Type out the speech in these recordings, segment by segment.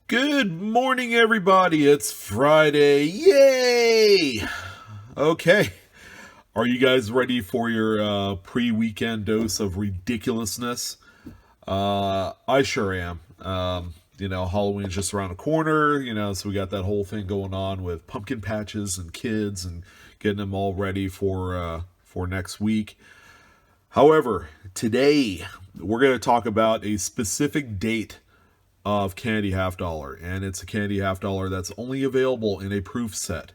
Good morning, everybody. It's Friday. Yay! Okay. Are you guys ready for your pre-weekend dose of ridiculousness? I sure am. Halloween's just around the corner, so we got that whole thing going on with pumpkin patches and kids and getting them all ready for next week. However, today we're going to talk about a specific date of Candy Half Dollar, and it's a Candy Half Dollar that's only available in a proof set.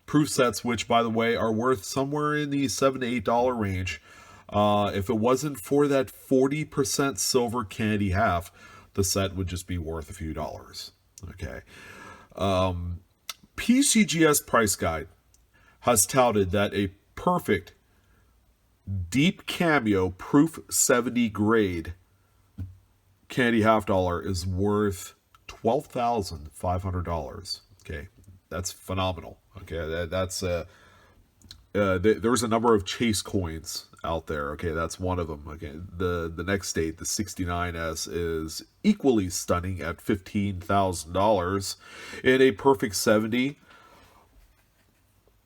Proof sets, which by the way are worth somewhere in the $7 to $8 range. If it wasn't for that 40% silver candy half, the set would just be worth a few dollars. Okay. PCGS Price Guide has touted that a perfect deep cameo proof 70 grade Candy Half Dollar is worth $12,500. Okay, that's phenomenal. Okay, there's a number of chase coins out there. Okay, that's one of them. Okay, the next date, the 69S, is equally stunning at $15,000 in a perfect 70.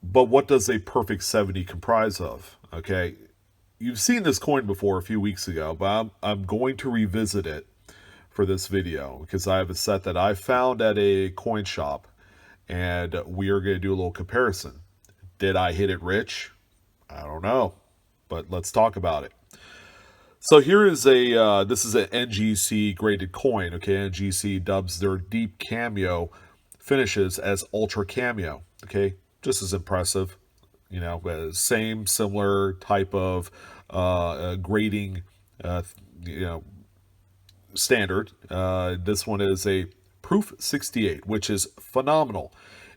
But what does a perfect 70 comprise of? Okay, you've seen this coin before a few weeks ago, but I'm going to revisit it for this video because I have a set that I found at a coin shop, and we are going to do a little comparison. Did I hit it rich? I don't know, but let's talk about it. So here is this is an NGC graded coin. Okay, NGC dubs their deep cameo finishes as ultra cameo. Okay, just as impressive. Same similar type of grading. Uh, you know, Standard. This one is a Proof 68, which is phenomenal.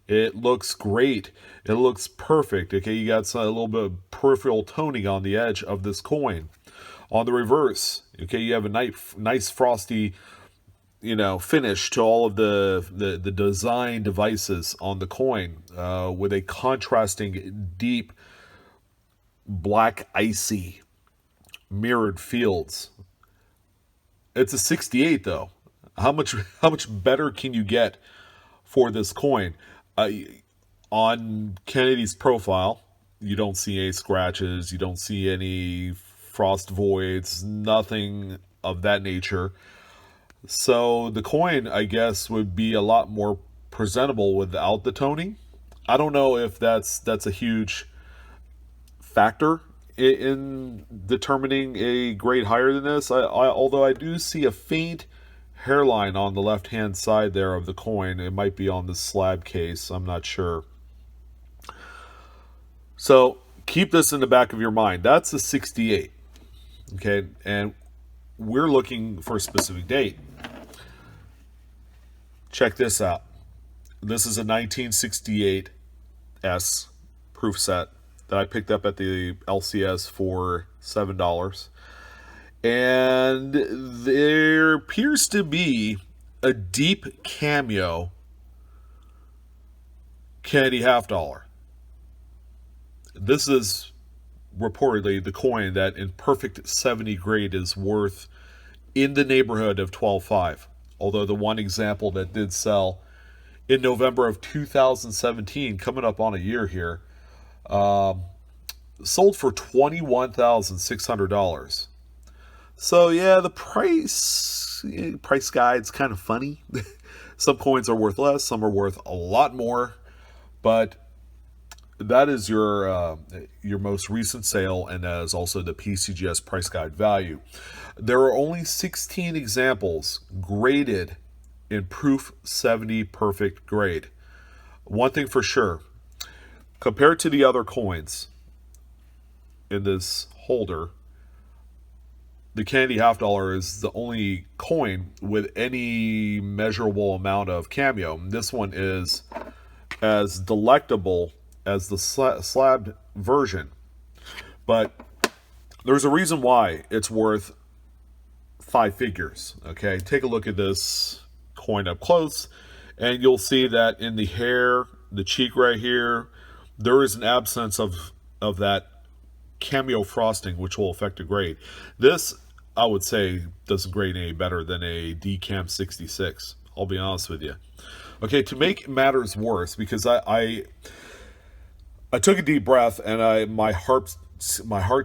It looks great. It looks perfect. Okay, you got a little bit of peripheral toning on the edge of this coin. On the reverse, okay, you have a nice frosty, finish to all of the design devices on the coin, with a contrasting deep black icy mirrored fields. It's a 68 though. How much better can you get for this coin? On Kennedy's profile, you don't see any scratches, you don't see any frost voids, nothing of that nature. So the coin, I guess, would be a lot more presentable without the toning. I don't know if that's a huge factor in determining a grade higher than this. Although I do see a faint hairline on the left hand side there of the coin. It might be on the slab case, I'm not sure. So keep this in the back of your mind. That's a 68. Okay, and we're looking for a specific date. Check this out. This is a 1968 S proof set that I picked up at the LCS for $7. And there appears to be a deep cameo Candy Half Dollar. This is reportedly the coin that in perfect 70 grade is worth in the neighborhood of 12.5. Although the one example that did sell in November of 2017, coming up on a year here, sold for $21,600. So yeah, the price guide's kind of funny. Some coins are worth less, some are worth a lot more, but that is your most recent sale, and that is also the PCGS price guide value. There are only 16 examples graded in Proof 70 perfect grade. One thing for sure, compared to the other coins in this holder, the Candy Half Dollar is the only coin with any measurable amount of cameo. This one is as delectable as the slabbed version, but there's a reason why it's worth five figures. Okay, take a look at this coin up close, and you'll see that in the hair, the cheek right here, there is an absence of that cameo frosting, which will affect the grade. This, I would say, doesn't grade any better than a DCAM 66. I'll be honest with you. Okay, to make matters worse, because I took a deep breath and my heart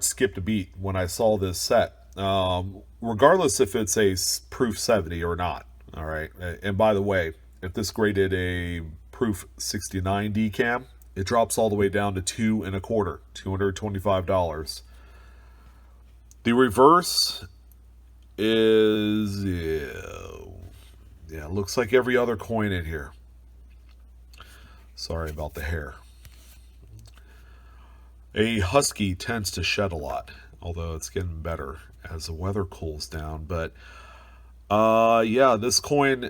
skipped a beat when I saw this set. Regardless if it's a proof 70 or not. All right. And by the way, if this graded a proof 69 decam, it drops all the way down to $2.25, The reverse is, yeah, looks like every other coin in here. Sorry about the hair. A husky tends to shed a lot, although it's getting better as the weather cools down. But yeah, this coin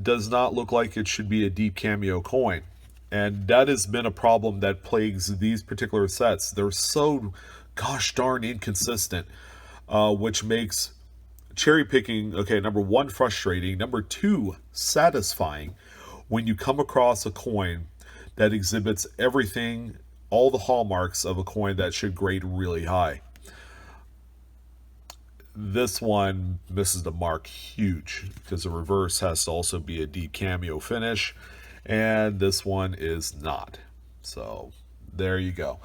does not look like it should be a deep cameo coin. And that has been a problem that plagues these particular sets. They're so gosh darn inconsistent, which makes cherry picking, okay, number one, frustrating. Number two, satisfying when you come across a coin that exhibits everything, all the hallmarks of a coin that should grade really high. This one misses the mark huge because the reverse has to also be a deep cameo finish, and this one is not. So there you go.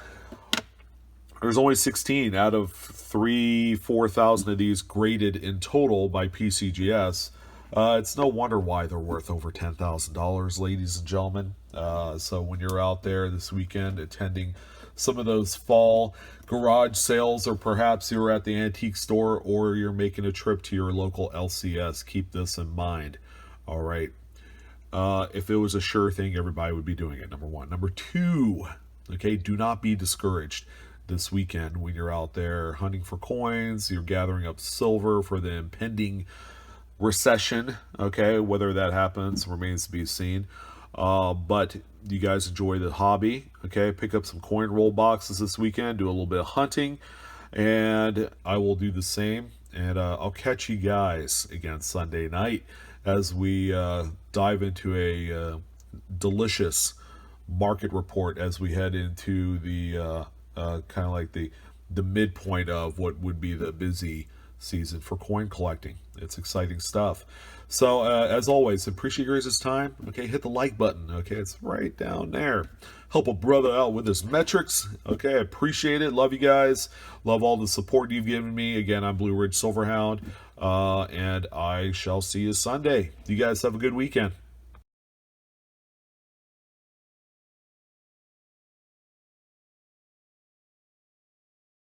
There's only 16 out of 4,000 of these graded in total by PCGS. It's no wonder why they're worth over $10,000, ladies and gentlemen. So when you're out there this weekend attending some of those fall garage sales, or perhaps you're at the antique store, or you're making a trip to your local LCS, keep this in mind. All right. If it was a sure thing, everybody would be doing it, number one. Number two, okay, do not be discouraged this weekend when you're out there hunting for coins, you're gathering up silver for the impending recession. Okay, whether that happens remains to be seen. But you guys enjoy the hobby. Okay, pick up some coin roll boxes this weekend, do a little bit of hunting, and I will do the same. And I'll catch you guys again Sunday night as we dive into a delicious market report as we head into the kind of like the midpoint of what would be the busy season for coin collecting. It's exciting stuff. So as always, appreciate your guys' time. Okay, hit the like button. Okay, it's right down there. Help a brother out with his metrics. Okay, I appreciate it. Love you guys. Love all the support you've given me. Again, I'm Blue Ridge Silverhound, and I shall see you Sunday. You guys have a good weekend.